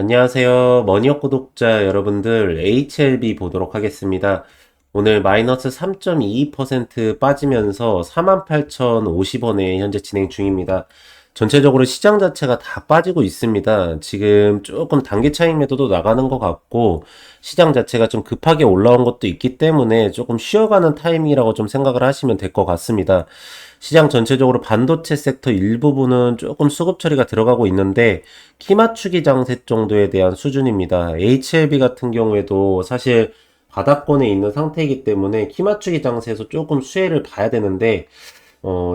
안녕하세요. 머니업 구독자 여러분들, HLB 보도록 하겠습니다. 오늘 마이너스 3.22% 빠지면서 48,050원에 현재 진행 중입니다. 전체적으로 시장 자체가 다 빠지고 있습니다. 지금 조금 단기 차익 매도도 나가는 것 같고, 시장 자체가 좀 급하게 올라온 것도 있기 때문에 조금 쉬어가는 타이밍이라고 좀 생각을 하시면 될 것 같습니다. 시장 전체적으로 반도체 섹터 일부분은 조금 수급 처리가 들어가고 있는데 키 맞추기 장세 정도에 대한 수준입니다. HLB 같은 경우에도 사실 바닥권에 있는 상태이기 때문에 키 맞추기 장세에서 조금 수혜를 봐야 되는데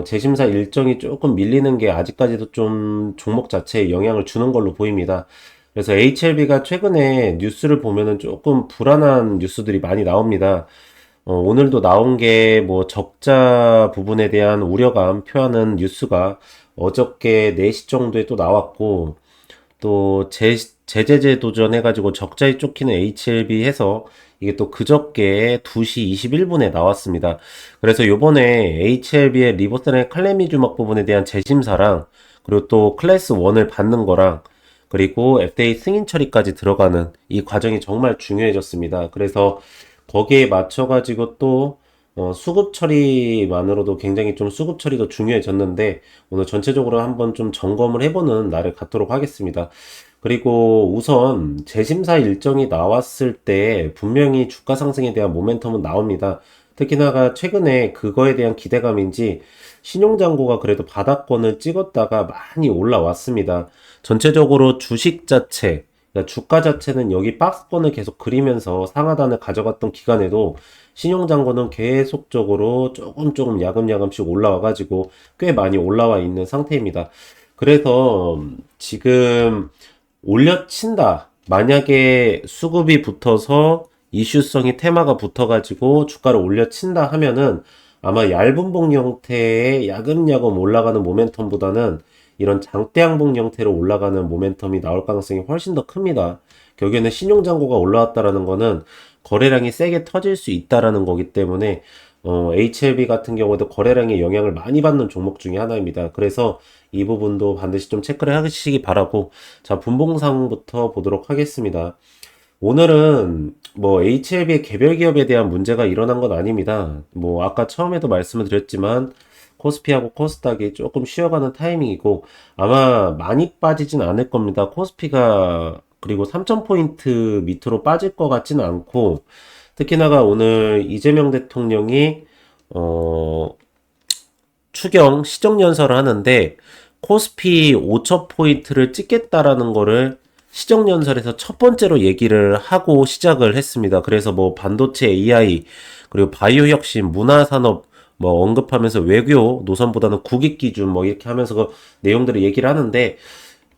재심사 일정이 조금 밀리는 게 아직까지도 좀 종목 자체에 영향을 주는 걸로 보입니다. 그래서 HLB가 최근에 뉴스를 보면은 조금 불안한 뉴스들이 많이 나옵니다. 오늘도 나온 게 뭐 적자 부분에 대한 우려감 표하는 뉴스가 어저께 4시 정도에 또 나왔고, 또 제재제 도전해가지고 적자에 쫓기는 HLB 해서 이게 또 그저께 2시 21분에 나왔습니다. 그래서 요번에 HLB의 리보스렌 칼레미주막 부분에 대한 재심사랑, 그리고 또 클래스 1을 받는 거랑, 그리고 FDA 승인 처리까지 들어가는 이 과정이 정말 중요해졌습니다. 그래서 거기에 맞춰가지고 또 수급 처리만으로도 굉장히 좀 수급 처리도 중요해졌는데 오늘 전체적으로 한번 좀 점검을 해보는 날을 갖도록 하겠습니다. 그리고 우선 재심사 일정이 나왔을 때 분명히 주가 상승에 대한 모멘텀은 나옵니다. 특히나가 최근에 그거에 대한 기대감인지 신용장고가 그래도 바닥권을 찍었다가 많이 올라왔습니다. 전체적으로 주식 자체, 그러니까 주가 자체는 여기 박스권을 계속 그리면서 상하단을 가져갔던 기간에도 신용장고는 계속적으로 조금 야금야금씩 올라와가지고 꽤 많이 올라와 있는 상태입니다. 그래서 지금 올려친다. 만약에 수급이 붙어서 이슈성이 테마가 붙어가지고 주가를 올려친다 하면은 아마 얇은 봉 형태의 야금야금 올라가는 모멘텀보다는 이런 장대양봉 형태로 올라가는 모멘텀이 나올 가능성이 훨씬 더 큽니다. 결국에는 신용장고가 올라왔다라는 거는 거래량이 세게 터질 수 있다라는 거기 때문에 HLB 같은 경우도 거래량의 영향을 많이 받는 종목 중에 하나입니다. 그래서 이 부분도 반드시 좀 체크를 하시기 바라고, 자, 분봉상부터 보도록 하겠습니다. 오늘은 뭐 HLB의 개별 기업에 대한 문제가 일어난 건 아닙니다. 뭐 아까 처음에도 말씀을 드렸지만 코스피하고 코스닥이 조금 쉬어가는 타이밍이고 아마 많이 빠지진 않을 겁니다. 코스피가 그리고 3,000포인트 밑으로 빠질 것 같지는 않고, 특히나가 오늘 이재명 대통령이 추경 시정연설을 하는데 코스피 5,000포인트를 찍겠다라는 거를 시정연설에서 첫 번째로 얘기를 하고 시작을 했습니다. 그래서 뭐 반도체 AI, 그리고 바이오 혁신, 문화산업 뭐 언급하면서 외교 노선보다는 국익 기준 뭐 이렇게 하면서 그 내용들을 얘기를 하는데,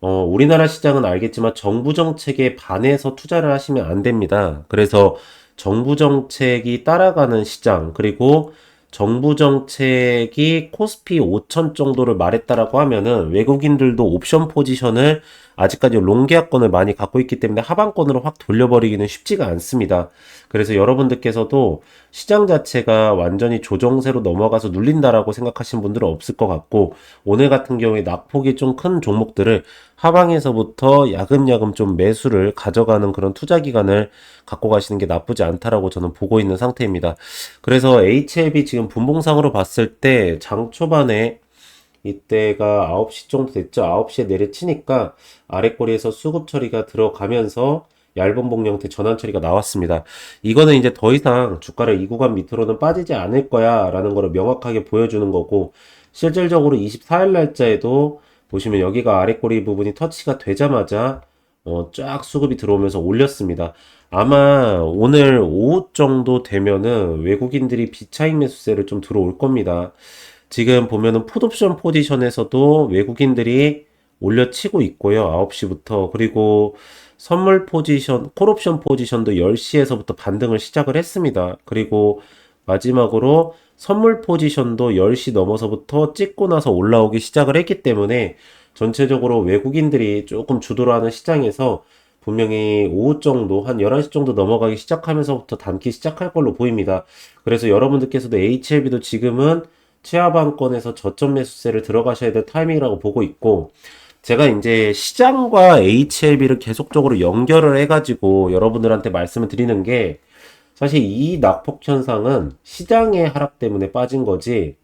우리나라 시장은 알겠지만 정부 정책에 반해서 투자를 하시면 안 됩니다. 그래서 정부 정책이 따라가는 시장, 그리고 정부 정책이 코스피 5천 정도를 말했다라고 하면은 외국인들도 옵션 포지션을 아직까지 롱 계약권을 많이 갖고 있기 때문에 하방권으로 확 돌려버리기는 쉽지가 않습니다. 그래서 여러분들께서도 시장 자체가 완전히 조정세로 넘어가서 눌린다라고 생각하시는 분들은 없을 것 같고, 오늘 같은 경우에 낙폭이 좀 큰 종목들을 하방에서부터 야금야금 좀 매수를 가져가는 그런 투자 기간을 갖고 가시는 게 나쁘지 않다라고 저는 보고 있는 상태입니다. 그래서 HLB 지금 분봉상으로 봤을 때 장 초반에 이때가 9시 정도 됐죠. 9시에 내려치니까 아랫꼬리에서 수급 처리가 들어가면서 얇은 봉 형태 전환 처리가 나왔습니다. 이거는 이제 더 이상 주가를 이 구간 밑으로는 빠지지 않을 거야 라는 거를 명확하게 보여주는 거고, 실질적으로 24일 날짜에도 보시면 여기가 아랫꼬리 부분이 터치가 되자마자 쫙 수급이 들어오면서 올렸습니다. 아마 오늘 오후 정도 되면은 외국인들이 비차익 매수세를 좀 들어올 겁니다. 지금 보면은 풋옵션 포지션에서도 외국인들이 올려치고 있고요. 9시부터. 그리고 선물 포지션, 콜옵션 포지션도 10시에서부터 반등을 시작을 했습니다. 그리고 마지막으로 선물 포지션도 10시 넘어서부터 찍고 나서 올라오기 시작을 했기 때문에 전체적으로 외국인들이 조금 주도를 하는 시장에서 분명히 오후 정도, 한 11시 정도 넘어가기 시작하면서부터 담기 시작할 걸로 보입니다. 그래서 여러분들께서도 HLB도 지금은 최하방권에서 저점 매수세를 들어가셔야 될 타이밍이라고 보고 있고, 제가 이제 시장과 HLB를 계속적으로 연결을 해가지고 여러분들한테 말씀을 드리는 게 사실 이 낙폭 현상은 시장의 하락 때문에 빠진 거지.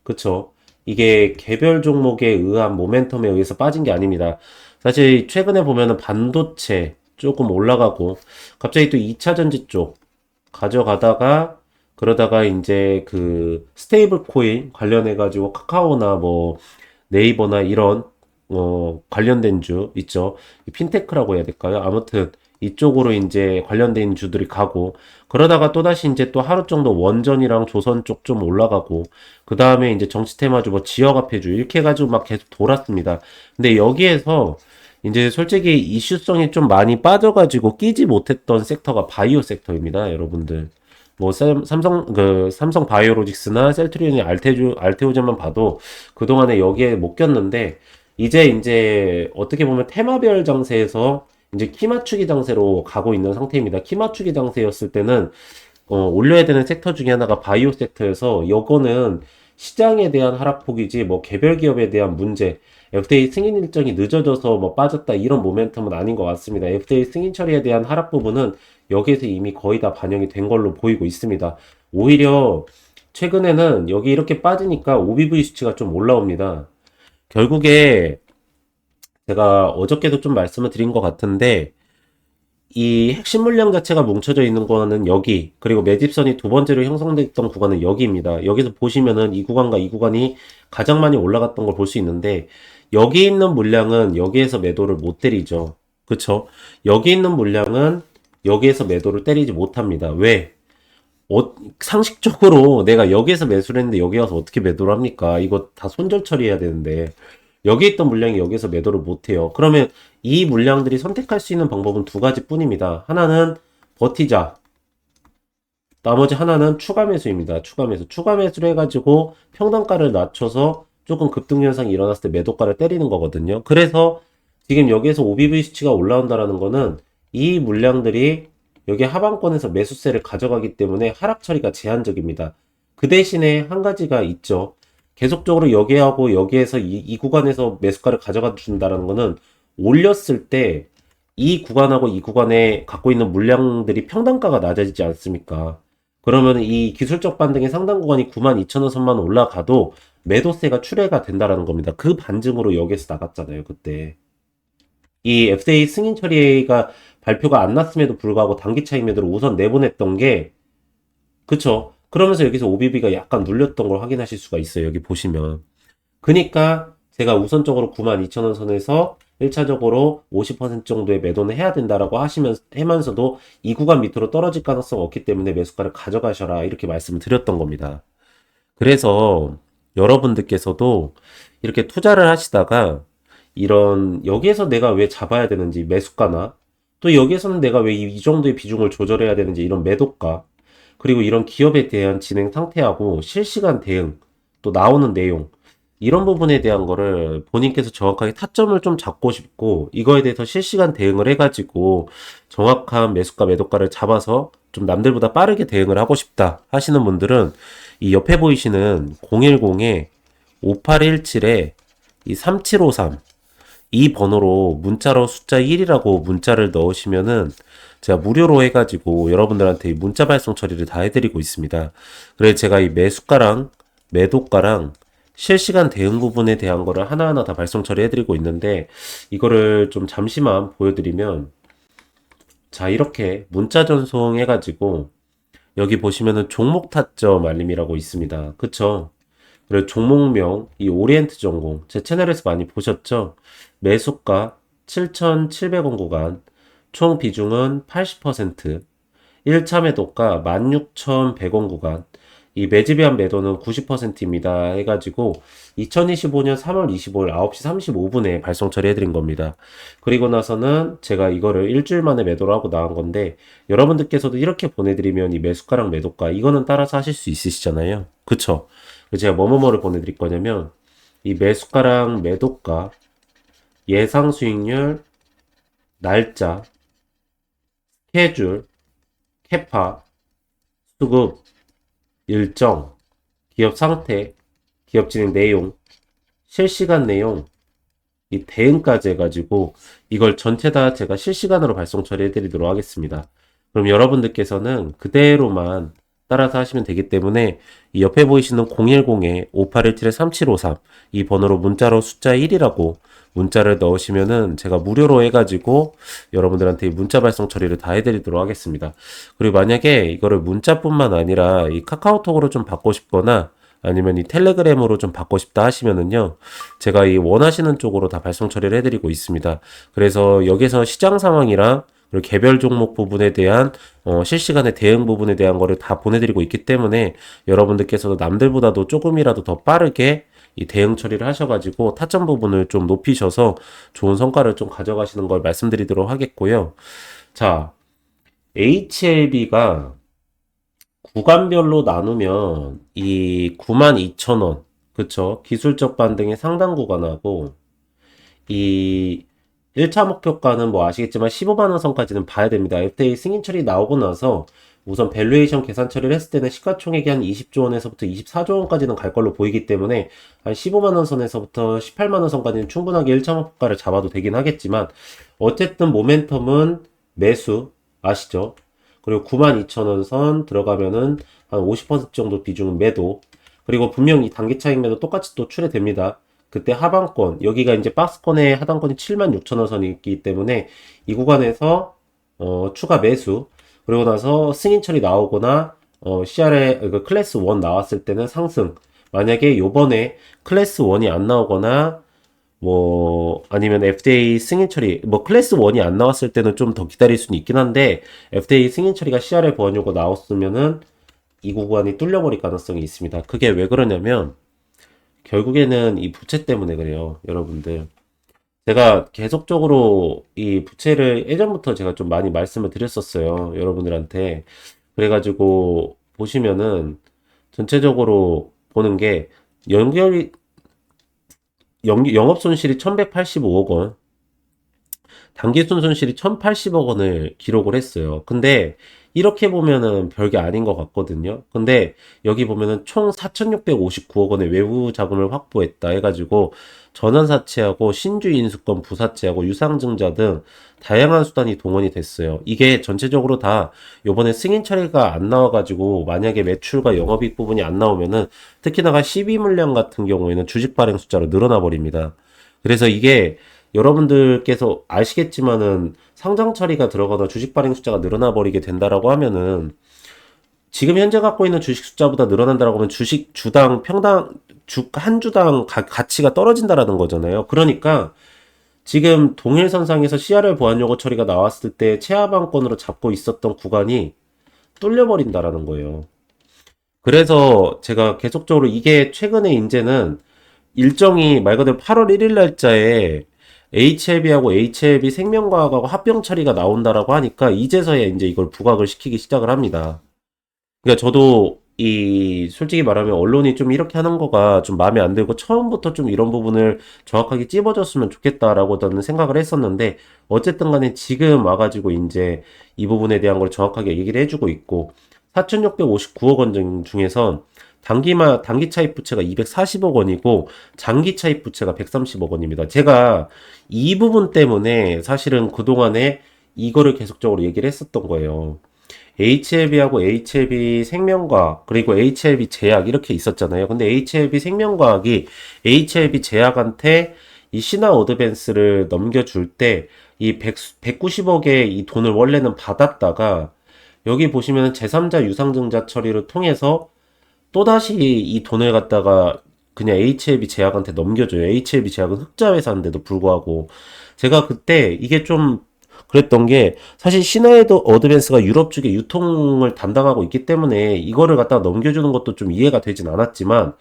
그쵸? 이게 개별 종목에 의한 모멘텀에 의해서 빠진 게 아닙니다. 사실 최근에 보면은 반도체 조금 올라가고 갑자기 또 2차 전지 쪽 가져가다가 그러다가 이제 그 스테이블 코인 관련해 가지고 카카오나 뭐 네이버나 이런 관련된 주 있죠. 핀테크라고 해야 될까요? 아무튼 이쪽으로 이제 관련된 주들이 가고 그러다가 또다시 이제 또 하루 정도 원전이랑 조선 쪽 좀 올라가고 그 다음에 이제 정치 테마주 뭐 지역화폐주 이렇게 해가지고 막 계속 돌았습니다. 근데 여기에서 이제 솔직히 이슈성이 좀 많이 빠져가지고 끼지 못했던 섹터가 바이오 섹터입니다, 여러분들. 뭐 삼성 바이오로직스나 셀트리온의 알테오젠만 봐도 그동안에 여기에 못 꼈는데 이제 어떻게 보면 테마별 장세에서 이제 키 맞추기 장세로 가고 있는 상태입니다. 키 맞추기 장세였을 때는 올려야 되는 섹터 중에 하나가 바이오 섹터여서 요거는 시장에 대한 하락폭이지 뭐 개별 기업에 대한 문제, FDA 승인 일정이 늦어져서 뭐 빠졌다 이런 모멘텀은 아닌 것 같습니다. FDA 승인 처리에 대한 하락 부분은 여기에서 이미 거의 다 반영이 된 걸로 보이고 있습니다. 오히려 최근에는 여기 이렇게 빠지니까 OBV 수치가 좀 올라옵니다. 결국에 제가 어저께도 좀 말씀을 드린 것 같은데 이 핵심 물량 자체가 뭉쳐져 있는 거는 여기, 그리고 매집선이 두 번째로 형성됐던 구간은 여기입니다. 여기서 보시면은 이 구간과 이 구간이 가장 많이 올라갔던 걸 볼 수 있는데 여기 있는 물량은 여기에서 매도를 못 때리죠. 그쵸? 여기 있는 물량은 여기에서 매도를 때리지 못합니다. 왜? 상식적으로 내가 여기에서 매수를 했는데 여기 와서 어떻게 매도를 합니까? 이거 다 손절 처리해야 되는데 여기 있던 물량이 여기서 매도를 못해요. 그러면 이 물량들이 선택할 수 있는 방법은 두 가지 뿐입니다. 하나는 버티자. 나머지 하나는 추가 매수입니다. 추가 매수. 추가 매수를 해가지고 평단가를 낮춰서 조금 급등 현상이 일어났을 때 매도가를 때리는 거거든요. 그래서 지금 여기에서 OBV 수치가 올라온다라는 거는 이 물량들이 여기 하방권에서 매수세를 가져가기 때문에 하락 처리가 제한적입니다. 그 대신에 한 가지가 있죠. 계속적으로 여기하고 여기에서 이 구간에서 매수가를 가져가 준다는 거는 올렸을 때 이 구간하고 이 구간에 갖고 있는 물량들이 평단가가 낮아지지 않습니까? 그러면 이 기술적 반등의 상단 구간이 92,000원 선만 올라가도 매도세가 출회가 된다라는 겁니다. 그 반증으로 여기에서 나갔잖아요, 그때. 이 FDA 승인 처리가 발표가 안 났음에도 불구하고 단기 차익 매도를 우선 내보냈던 게 그쵸? 그러면서 여기서 OBB가 약간 눌렸던 걸 확인하실 수가 있어요. 여기 보시면. 그니까 제가 우선적으로 92,000원 선에서 1차적으로 50% 정도의 매도는 해야 된다라고 하면서도 이 구간 밑으로 떨어질 가능성 없기 때문에 매수가를 가져가셔라 이렇게 말씀을 드렸던 겁니다. 그래서 여러분들께서도 이렇게 투자를 하시다가 이런 여기에서 내가 왜 잡아야 되는지 매수가나 또 여기에서는 내가 왜 이 정도의 비중을 조절해야 되는지 이런 매도가 그리고 이런 기업에 대한 진행 상태하고 실시간 대응 또 나오는 내용 이런 부분에 대한 거를 본인께서 정확하게 타점을 좀 잡고 싶고 이거에 대해서 실시간 대응을 해가지고 정확한 매수가 매도가를 잡아서 좀 남들보다 빠르게 대응을 하고 싶다 하시는 분들은 이 옆에 보이시는 010에 5817에 이 3753 이 번호로 문자로 숫자 1이라고 문자를 넣으시면은 제가 무료로 해가지고 여러분들한테 문자 발송 처리를 다 해드리고 있습니다. 그래서 제가 이 매수가랑 매도가랑 실시간 대응 부분에 대한 거를 하나하나 다 발송 처리해드리고 있는데 이거를 좀 잠시만 보여드리면 자 이렇게 문자 전송해가지고 여기 보시면은 종목 타점 알림이라고 있습니다. 그쵸? 그리고 종목명 이 오리엔트 전공 제 채널에서 많이 보셨죠? 매수가 7,700원 구간 총 비중은 80% 1차 매도가 16,100원 구간 이 매집한 매도는 90%입니다 해가지고 2025년 3월 25일 9시 35분에 발송 처리해드린 겁니다. 그리고 나서는 제가 이거를 일주일 만에 매도를 하고 나간 건데 여러분들께서도 이렇게 보내드리면 이 매수가랑 매도가 이거는 따라서 하실 수 있으시잖아요. 그쵸? 제가 뭐뭐뭐를 보내드릴 거냐면 이 매수가랑 매도가 예상 수익률 날짜 스케줄 캐파 수급 일정 기업 상태 기업 진행 내용 실시간 내용 이 대응까지 해가지고 이걸 전체 다 제가 실시간으로 발송 처리해 드리도록 하겠습니다. 그럼 여러분들께서는 그대로만 따라서 하시면 되기 때문에 이 옆에 보이시는 010-5817-3753 이 번호로 문자로 숫자 1이라고 문자를 넣으시면은 제가 무료로 해가지고 여러분들한테 문자 발송 처리를 다 해드리도록 하겠습니다. 그리고 만약에 이거를 문자뿐만 아니라 이 카카오톡으로 좀 받고 싶거나 아니면 이 텔레그램으로 좀 받고 싶다 하시면은요, 제가 이 원하시는 쪽으로 다 발송 처리를 해드리고 있습니다. 그래서 여기서 시장 상황이랑 그리고 개별 종목 부분에 대한 실시간의 대응 부분에 대한 거를 다 보내드리고 있기 때문에 여러분들께서도 남들보다도 조금이라도 더 빠르게 이 대응 처리를 하셔가지고 타점 부분을 좀 높이셔서 좋은 성과를 좀 가져가시는 걸 말씀드리도록 하겠고요. 자, HLB가 구간별로 나누면 이 92,000원, 그쵸? 기술적 반등의 상단 구간하고 이 1차 목표가는 뭐 아시겠지만 15만원 선까지는 봐야 됩니다. FTA 승인 처리 나오고 나서 우선 밸류에이션 계산 처리를 했을 때는 시가총액이 한 20조 원에서부터 24조 원까지는 갈 걸로 보이기 때문에 한 15만원 선에서부터 18만원 선까지는 충분하게 1차 목표가를 잡아도 되긴 하겠지만 어쨌든 모멘텀은 매수 아시죠? 그리고 92,000원 선 들어가면은 한 50% 정도 비중은 매도. 그리고 분명히 단기 차익 매도 똑같이 또 출해됩니다. 그때 하방권, 여기가 이제 박스권의 하단권이 76,000원 선이 있기 때문에 이 구간에서 추가 매수. 그리고 나서 승인 처리 나오거나 CR에 클래스 1 나왔을 때는 상승. 만약에 요번에 클래스 1이 안 나오거나 뭐 아니면 FDA 승인 처리 뭐 클래스 1이 안 나왔을 때는 좀 더 기다릴 수는 있긴 한데 FDA 승인 처리가 CR에 보안 요구 나왔으면은 이 구간이 뚫려버릴 가능성이 있습니다. 그게 왜 그러냐면 결국에는 이 부채 때문에 그래요, 여러분들. 제가 계속적으로 이 부채를 예전부터 제가 좀 많이 말씀을 드렸었어요, 여러분들한테. 그래가지고 보시면은 전체적으로 보는 게 연결이 영업 손실이 1185억 원, 단기순 손실이 1080억 원을 기록을 했어요. 근데 이렇게 보면은 별게 아닌 것 같거든요. 근데 여기 보면은 총 4659억 원의 외부 자금을 확보했다 해가지고 전환사채하고 신주 인수권 부사채하고 유상증자 등 다양한 수단이 동원이 됐어요. 이게 전체적으로 다 요번에 승인 처리가 안 나와가지고 만약에 매출과 영업이익 부분이 안 나오면은 특히나가 12물량 같은 경우에는 주식 발행 숫자로 늘어나 버립니다. 그래서 이게 여러분들께서 아시겠지만은 상장 처리가 들어가다 주식 발행 숫자가 늘어나 버리게 된다라고 하면은 지금 현재 갖고 있는 주식 숫자보다 늘어난다라고 하면 주식 주당 평당 한 주당 가치가 떨어진다라는 거잖아요. 그러니까 지금 동일선상에서 CRL 보안 요구 처리가 나왔을 때 최하방권으로 잡고 있었던 구간이 뚫려버린다라는 거예요. 그래서 제가 계속적으로 이게 최근에 이제는 일정이 말 그대로 8월 1일 날짜에 HLB하고 HLB 생명과학하고 합병 처리가 나온다라고 하니까 이제서야 이제 이걸 부각을 시키기 시작을 합니다. 그러니까 저도 이 솔직히 말하면 언론이 좀 이렇게 하는 거가 좀 마음에 안 들고 처음부터 좀 이런 부분을 정확하게 찝어줬으면 좋겠다라고 저는 생각을 했었는데 어쨌든 간에 지금 와가지고 이제 이 부분에 대한 걸 정확하게 얘기를 해주고 있고 4,659억 원 중에서 단기 차입 부채가 240억 원이고 장기 차입 부채가 130억 원입니다. 제가 이 부분 때문에 사실은 그동안에 이거를 계속적으로 얘기를 했었던 거예요. HLB하고 HLB 생명과학 그리고 HLB 제약 이렇게 있었잖아요. 근데 HLB 생명과학이 HLB 제약한테 이 신화 어드밴스를 넘겨줄 때 이 190억의 이 돈을 원래는 받았다가 여기 보시면 제3자 유상증자 처리를 통해서 또다시 이 돈을 갖다가 그냥 HLB 제약한테 넘겨줘요. HLB 제약은 흑자 회사인데도 불구하고 제가 그때 이게 좀 그랬던 게 사실 시나이더 어드밴스가 유럽 쪽에 유통을 담당하고 있기 때문에 이거를 갖다가 넘겨주는 것도 좀 이해가 되진 않았지만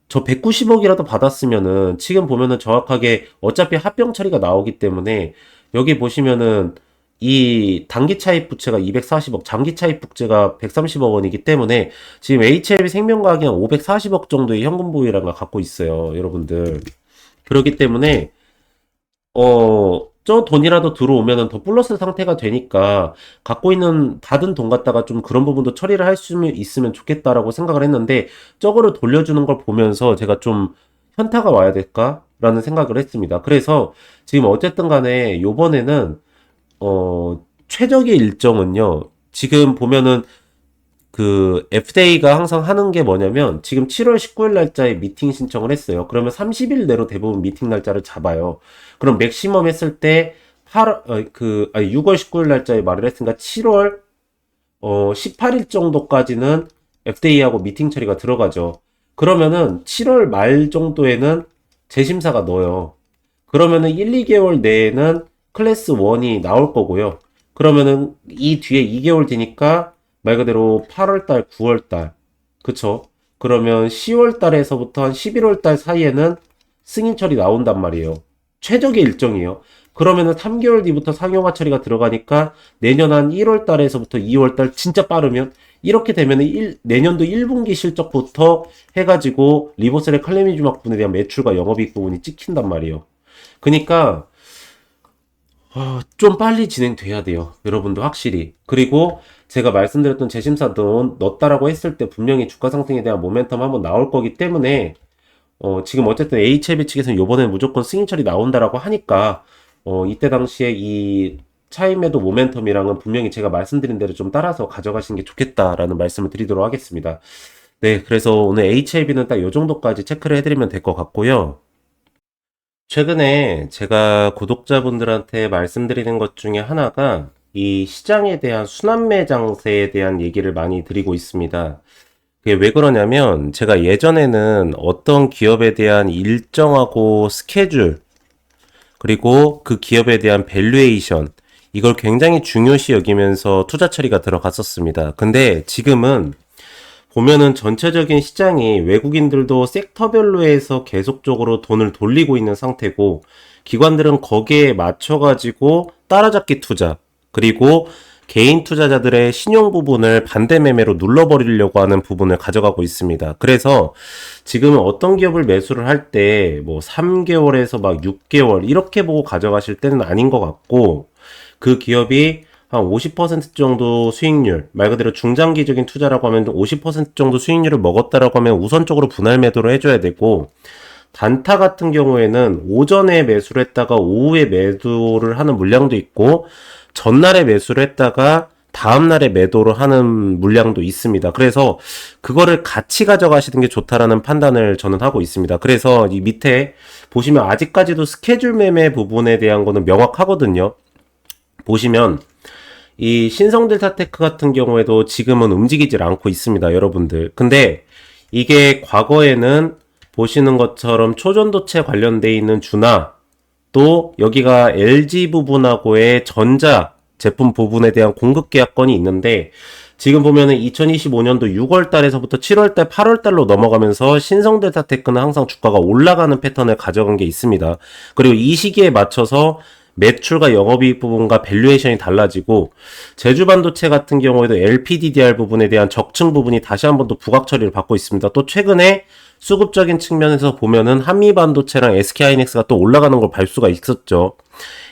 저 190억이라도 받았으면은 지금 보면은 정확하게 어차피 합병 처리가 나오기 때문에 여기 보시면은 이 단기 차입 부채가 240억, 장기 차입 부채가 130억 원이기 때문에 지금 HLB 생명과학이 한 540억 정도의 현금 보유량을 갖고 있어요, 여러분들. 그렇기 때문에 저 돈이라도 들어오면은 더 플러스 상태가 되니까 갖고 있는 받은 돈 갖다가 좀 그런 부분도 처리를 할 수 있으면 좋겠다라고 생각을 했는데 저거를 돌려주는 걸 보면서 제가 좀 현타가 와야 될까? 라는 생각을 했습니다. 그래서 지금 어쨌든 간에 요번에는 최적의 일정은요. 지금 보면은 그 FDA가 항상 하는 게 뭐냐면 지금 7월 19일 날짜에 미팅 신청을 했어요. 그러면 30일 내로 대부분 미팅 날짜를 잡아요. 그럼 맥시멈 했을 때 6월 19일 날짜에 말을 했으니까 7월 18일 정도까지는 FDA하고 미팅 처리가 들어가죠. 그러면은 7월 말 정도에는 재심사가 넣어요. 그러면은 1, 2개월 내에는 클래스 1이 나올 거고요. 그러면은 이 뒤에 2개월 뒤니까 말 그대로 8월달, 9월달. 그쵸? 그러면 10월달에서부터 한 11월달 사이에는 승인 처리 나온단 말이에요. 최적의 일정이에요. 그러면은 3개월 뒤부터 상용화 처리가 들어가니까 내년 한 1월달에서부터 2월달 진짜 빠르면 이렇게 되면은 내년도 1분기 실적부터 해가지고 리보셀의 칼레미주막 분에 대한 매출과 영업이익 부분이 찍힌단 말이에요. 그러니까 좀 빨리 진행돼야 돼요. 여러분도 확실히. 그리고 제가 말씀드렸던 재심사도 넣었다라고 했을 때 분명히 주가 상승에 대한 모멘텀 한번 나올 거기 때문에 지금 어쨌든 HLB 측에서는 요번에 무조건 승인 처리 나온다라고 하니까 이때 당시에 이 차임매도 모멘텀이랑은 분명히 제가 말씀드린 대로 좀 따라서 가져가시는 게 좋겠다라는 말씀을 드리도록 하겠습니다. 네, 그래서 오늘 HLB는 딱 요 정도까지 체크를 해드리면 될 것 같고요. 최근에 제가 구독자분들한테 말씀드리는 것 중에 하나가 이 시장에 대한 순환매 장세에 대한 얘기를 많이 드리고 있습니다. 그게 왜 그러냐면 제가 예전에는 어떤 기업에 대한 일정하고 스케줄 그리고 그 기업에 대한 밸류에이션 이걸 굉장히 중요시 여기면서 투자 처리가 들어갔었습니다. 근데 지금은 보면은 전체적인 시장이 외국인들도 섹터별로 해서 계속적으로 돈을 돌리고 있는 상태고 기관들은 거기에 맞춰가지고 따라잡기 투자 그리고 개인 투자자들의 신용 부분을 반대 매매로 눌러버리려고 하는 부분을 가져가고 있습니다. 그래서 지금은 어떤 기업을 매수를 할 때 뭐 3개월에서 막 6개월 이렇게 보고 가져가실 때는 아닌 것 같고 그 기업이 한 50% 정도 수익률, 말 그대로 중장기적인 투자라고 하면 50% 정도 수익률을 먹었다라고 하면 우선적으로 분할 매도를 해줘야 되고, 단타 같은 경우에는 오전에 매수를 했다가 오후에 매도를 하는 물량도 있고, 전날에 매수를 했다가 다음날에 매도를 하는 물량도 있습니다. 그래서 그거를 같이 가져가시는 게 좋다라는 판단을 저는 하고 있습니다. 그래서 이 밑에 보시면 아직까지도 스케줄 매매 부분에 대한 거는 명확하거든요. 보시면 이 신성델타테크 같은 경우에도 지금은 움직이질 않고 있습니다, 여러분들. 근데 이게 과거에는 보시는 것처럼 초전도체 관련돼 있는 주나 또 여기가 LG 부분하고의 전자 제품 부분에 대한 공급 계약건이 있는데 지금 보면은 2025년도 6월 달에서부터 7월 달, 8월 달로 넘어가면서 신성델타테크는 항상 주가가 올라가는 패턴을 가져간 게 있습니다. 그리고 이 시기에 맞춰서 매출과 영업이익 부분과 밸류에이션이 달라지고 제주반도체 같은 경우에도 LPDDR 부분에 대한 적층 부분이 다시 한 번 더 부각 처리를 받고 있습니다. 또 최근에 수급적인 측면에서 보면은 한미반도체랑 SK하이닉스가 또 올라가는 걸 볼 수가 있었죠.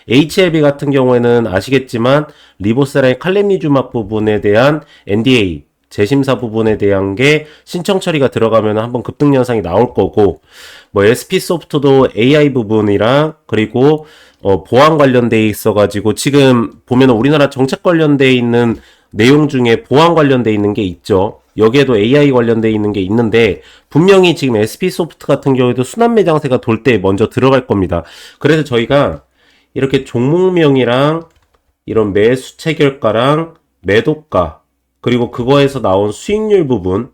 HLB 같은 경우에는 아시겠지만 리보세라의 칼렘니주막 부분에 대한 NDA 재심사 부분에 대한 게 신청 처리가 들어가면 한번 급등 현상이 나올 거고 뭐 SP소프트도 AI 부분이랑 그리고 보안 관련돼 있어가지고 지금 보면 우리나라 정책 관련돼 있는 내용 중에 보안 관련돼 있는 게 있죠. 여기에도 AI 관련돼 있는 게 있는데 분명히 지금 SP소프트 같은 경우에도 순환 매장세가 돌 때 먼저 들어갈 겁니다. 그래서 저희가 이렇게 종목명이랑 이런 매수 체결가랑 매도가 그리고 그거에서 나온 수익률 부분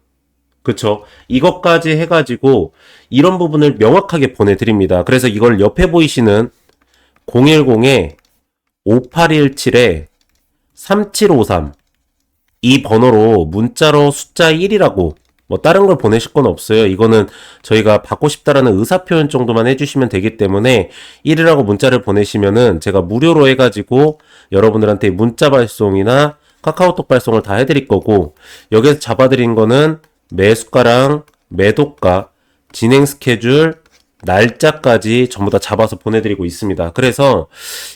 그쵸 이것까지 해가지고 이런 부분을 명확하게 보내드립니다. 그래서 이걸 옆에 보이시는 010-5817-3753 이 번호로 문자로 숫자 1이라고 뭐 다른 걸 보내실 건 없어요. 이거는 저희가 받고 싶다라는 의사표현 정도만 해주시면 되기 때문에 1이라고 문자를 보내시면은 제가 무료로 해가지고 여러분들한테 문자 발송이나 카카오톡 발송을 다 해드릴 거고 여기서 잡아드린 거는 매수가랑 매도가 진행 스케줄 날짜까지 전부 다 잡아서 보내드리고 있습니다. 그래서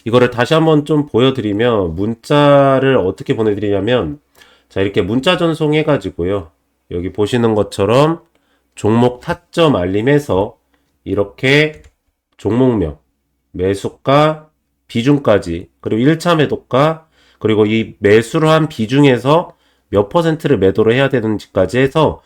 이거를 다시 한번 좀 보여드리면 문자를 어떻게 보내드리냐면 자 이렇게 문자 전송 해가지고요. 여기 보시는 것처럼 종목 타점 알림해서 이렇게 종목명, 매수가, 비중까지, 그리고 1차 매도가, 그리고 이 매수를 한 비중에서 몇 퍼센트를 매도를 해야 되는지까지 해서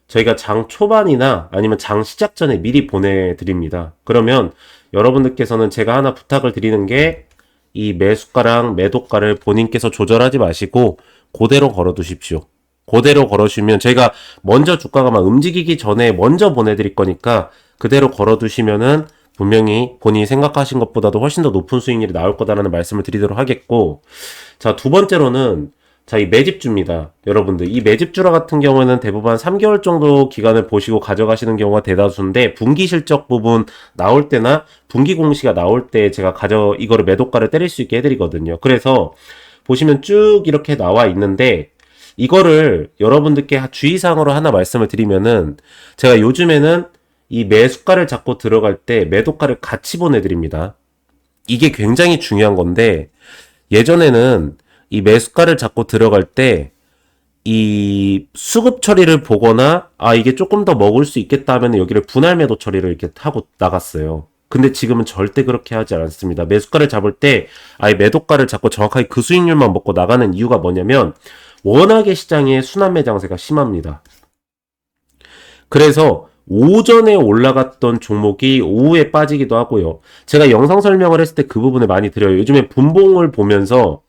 저희가 장 초반이나 아니면 장 시작 전에 미리 보내드립니다. 그러면 여러분들께서는 제가 하나 부탁을 드리는 게 이 매수가랑 매도가를 본인께서 조절하지 마시고 그대로 걸어 두십시오. 그대로 걸어주시면 저희가 먼저 주가가 막 움직이기 전에 먼저 보내드릴 거니까 그대로 걸어 두시면은 분명히 본인이 생각하신 것보다도 훨씬 더 높은 수익률이 나올 거다라는 말씀을 드리도록 하겠고, 자, 두 번째로는 자, 이 매집주입니다. 여러분들, 이 매집주라 같은 경우에는 대부분 한 3개월 정도 기간을 보시고 가져가시는 경우가 대다수인데, 분기 실적 부분 나올 때나 분기 공시가 나올 때 제가 이거를 매도가를 때릴 수 있게 해드리거든요. 그래서 보시면 쭉 이렇게 나와 있는데, 이거를 여러분들께 주의사항으로 하나 말씀을 드리면은, 제가 요즘에는 이 매수가를 잡고 들어갈 때 매도가를 같이 보내드립니다. 이게 굉장히 중요한 건데, 예전에는 이 매수가를 잡고 들어갈 때 이 수급 처리를 보거나 이게 조금 더 먹을 수 있겠다 하면 여기를 분할 매도 처리를 이렇게 하고 나갔어요. 근데 지금은 절대 그렇게 하지 않습니다. 매수가를 잡을 때 아예 매도가를 잡고 정확하게 그 수익률만 먹고 나가는 이유가 뭐냐면 워낙에 시장에 순환매 장세가 심합니다. 그래서 오전에 올라갔던 종목이 오후에 빠지기도 하고요. 제가 영상 설명을 했을 때 그 부분을 많이 드려요. 요즘에 분봉을 보면서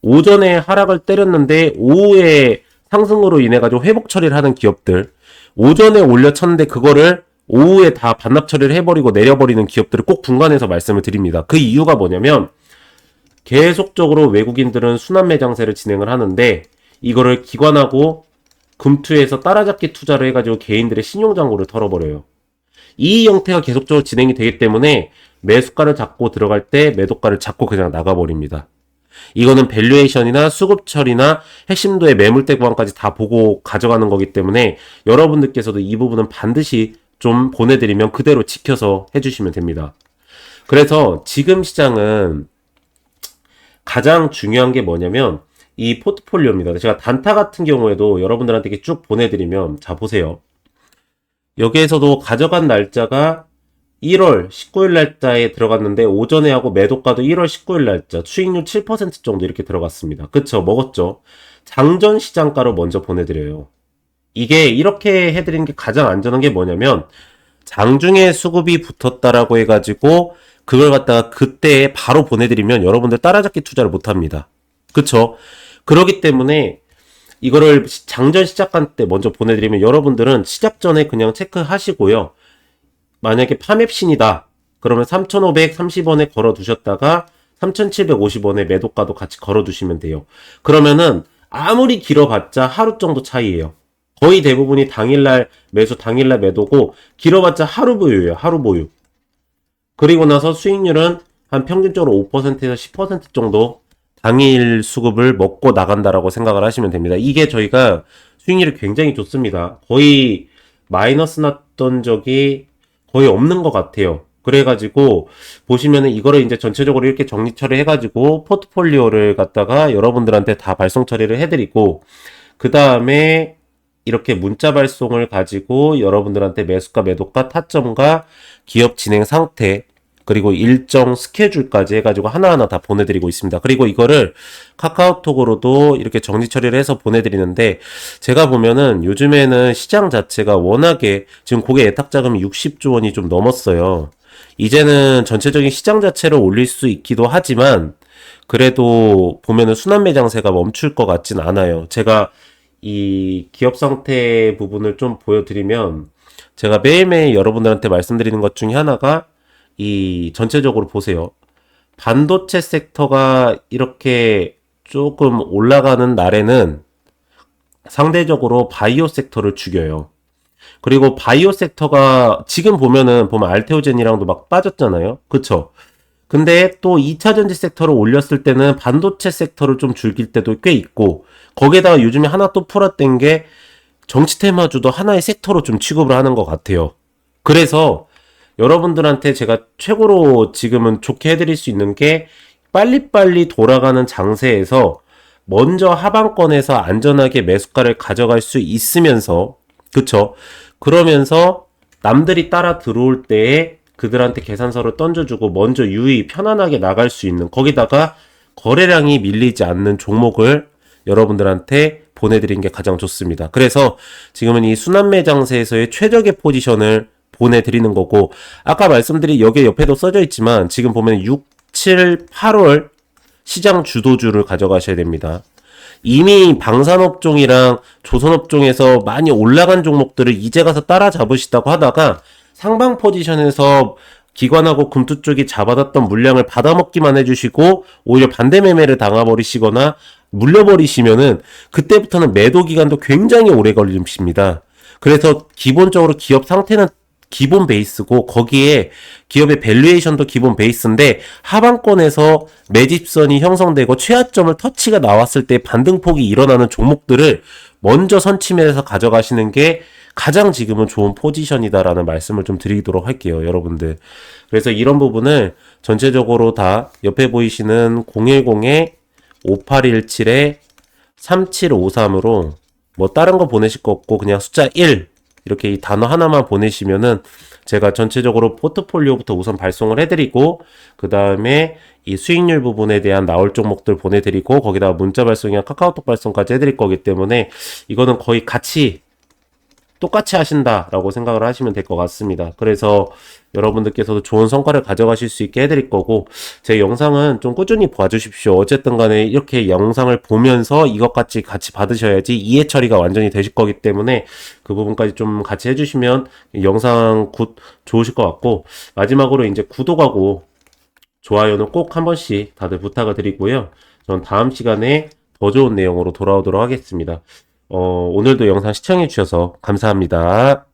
오전에 하락을 때렸는데 오후에 상승으로 인해 가지고 회복 처리를 하는 기업들, 오전에 올려쳤는데 그거를 오후에 다 반납 처리를 해버리고 내려버리는 기업들을 꼭 분간해서 말씀을 드립니다. 그 이유가 뭐냐면 계속적으로 외국인들은 순환매 장세를 진행을 하는데 이거를 기관하고 금투에서 따라잡기 투자를 해가지고 개인들의 신용잔고를 털어버려요. 이 형태가 계속적으로 진행이 되기 때문에 매수가를 잡고 들어갈 때 매도가를 잡고 그냥 나가버립니다. 이거는 밸류에이션이나 수급 처리나 핵심도의 매물대 구간까지 다 보고 가져가는 거기 때문에 여러분들께서도 이 부분은 반드시 좀 보내드리면 그대로 지켜서 해주시면 됩니다. 그래서 지금 시장은 가장 중요한 게 뭐냐면 이 포트폴리오입니다. 제가 단타 같은 경우에도 여러분들한테 이렇게 쭉 보내드리면, 자, 보세요. 여기에서도 가져간 날짜가 1월 19일 날짜에 들어갔는데 오전에 하고 매도가도 1월 19일 날짜 수익률 7% 정도 이렇게 들어갔습니다. 그쵸? 먹었죠? 장전 시장가로 먼저 보내드려요. 이게 이렇게 해드리는 게 가장 안전한 게 뭐냐면 장중에 수급이 붙었다라고 해가지고 그걸 갖다가 그때 바로 보내드리면 여러분들 따라잡기 투자를 못합니다. 그쵸? 그러기 때문에 이거를 장전 시작한 때 먼저 보내드리면 여러분들은 시작 전에 그냥 체크하시고요. 만약에 파맵신이다. 그러면 3,530원에 걸어 두셨다가 3,750원에 매도가도 같이 걸어 두시면 돼요. 그러면은 아무리 길어봤자 하루 정도 차이예요. 거의 대부분이 당일날 매수, 당일날 매도고 길어봤자 하루 보유예요. 하루 보유. 그리고 나서 수익률은 한 평균적으로 5%에서 10% 정도 당일 수급을 먹고 나간다라고 생각을 하시면 됩니다. 이게 저희가 수익률이 굉장히 좋습니다. 거의 마이너스 났던 적이 거의 없는 것 같아요. 그래가지고 보시면은 이거를 이제 전체적으로 이렇게 정리 처리해가지고 포트폴리오를 갖다가 여러분들한테 다 발송 처리를 해드리고 그 다음에 이렇게 문자 발송을 가지고 여러분들한테 매수가, 매도가, 타점과 기업 진행 상태 그리고 일정 스케줄까지 해가지고 하나하나 다 보내드리고 있습니다. 그리고 이거를 카카오톡으로도 이렇게 정리 처리를 해서 보내드리는데 제가 보면은 요즘에는 시장 자체가 워낙에 지금 고객 예탁 자금이 60조 원이 좀 넘었어요. 이제는 전체적인 시장 자체를 올릴 수 있기도 하지만 그래도 보면은 순환매 장세가 멈출 것 같진 않아요. 제가 이 기업 상태 부분을 좀 보여드리면 제가 매일매일 여러분들한테 말씀드리는 것 중에 하나가 이 전체적으로 보세요. 반도체 섹터가 이렇게 조금 올라가는 날에는 상대적으로 바이오 섹터를 죽여요. 그리고 바이오 섹터가 지금 보면 알테오젠이랑도 막 빠졌잖아요. 그쵸? 근데 또 2차전지 섹터를 올렸을 때는 반도체 섹터를 좀 즐길 때도 꽤 있고 거기에다가 요즘에 하나 또 풀었던 게 정치 테마주도 하나의 섹터로 좀 취급을 하는 것 같아요. 그래서 여러분들한테 제가 최고로 지금은 좋게 해드릴 수 있는 게 빨리빨리 돌아가는 장세에서 먼저 하방권에서 안전하게 매수가를 가져갈 수 있으면서 그쵸? 그러면서 남들이 따라 들어올 때에 그들한테 계산서를 던져주고 먼저 유의 편안하게 나갈 수 있는, 거기다가 거래량이 밀리지 않는 종목을 여러분들한테 보내드린 게 가장 좋습니다. 그래서 지금은 이 순환매 장세에서의 최적의 포지션을 보내드리는 거고, 아까 말씀드린 여기 옆에도 써져 있지만 지금 보면 6, 7, 8월 시장 주도주를 가져가셔야 됩니다. 이미 방산업종이랑 조선업종에서 많이 올라간 종목들을 이제 가서 따라잡으시다고 하다가 상방 포지션에서 기관하고 금투 쪽이 잡아놨던 물량을 받아먹기만 해주시고 오히려 반대 매매를 당해버리시거나 물려버리시면은 그때부터는 매도 기간도 굉장히 오래 걸리십니다. 그래서 기본적으로 기업 상태는 기본 베이스고 거기에 기업의 밸류에이션도 기본 베이스인데 하방권에서 매집선이 형성되고 최하점을 터치가 나왔을 때 반등폭이 일어나는 종목들을 먼저 선침해서 가져가시는 게 가장 지금은 좋은 포지션이다라는 말씀을 좀 드리도록 할게요, 여러분들. 그래서 이런 부분을 전체적으로 다 옆에 보이시는 010-5817-3753으로 뭐 다른 거 보내실 거 없고 그냥 숫자 1 이렇게 이 단어 하나만 보내시면은 제가 전체적으로 포트폴리오부터 우선 발송을 해드리고 그 다음에 이 수익률 부분에 대한 나올 종목들 보내드리고 거기다가 문자 발송이나 카카오톡 발송까지 해드릴 거기 때문에 이거는 거의 같이 똑같이 하신다라고 생각을 하시면 될 것 같습니다. 그래서 여러분들께서도 좋은 성과를 가져가실 수 있게 해드릴 거고 제 영상은 좀 꾸준히 봐주십시오. 어쨌든 간에 이렇게 영상을 보면서 이것같이 같이 받으셔야지 이해 처리가 완전히 되실 거기 때문에 그 부분까지 좀 같이 해주시면 영상 굿 좋으실 것 같고 마지막으로 이제 구독하고 좋아요는 꼭 한 번씩 다들 부탁을 드리고요. 전 다음 시간에 더 좋은 내용으로 돌아오도록 하겠습니다. 오늘도 영상 시청해 주셔서 감사합니다.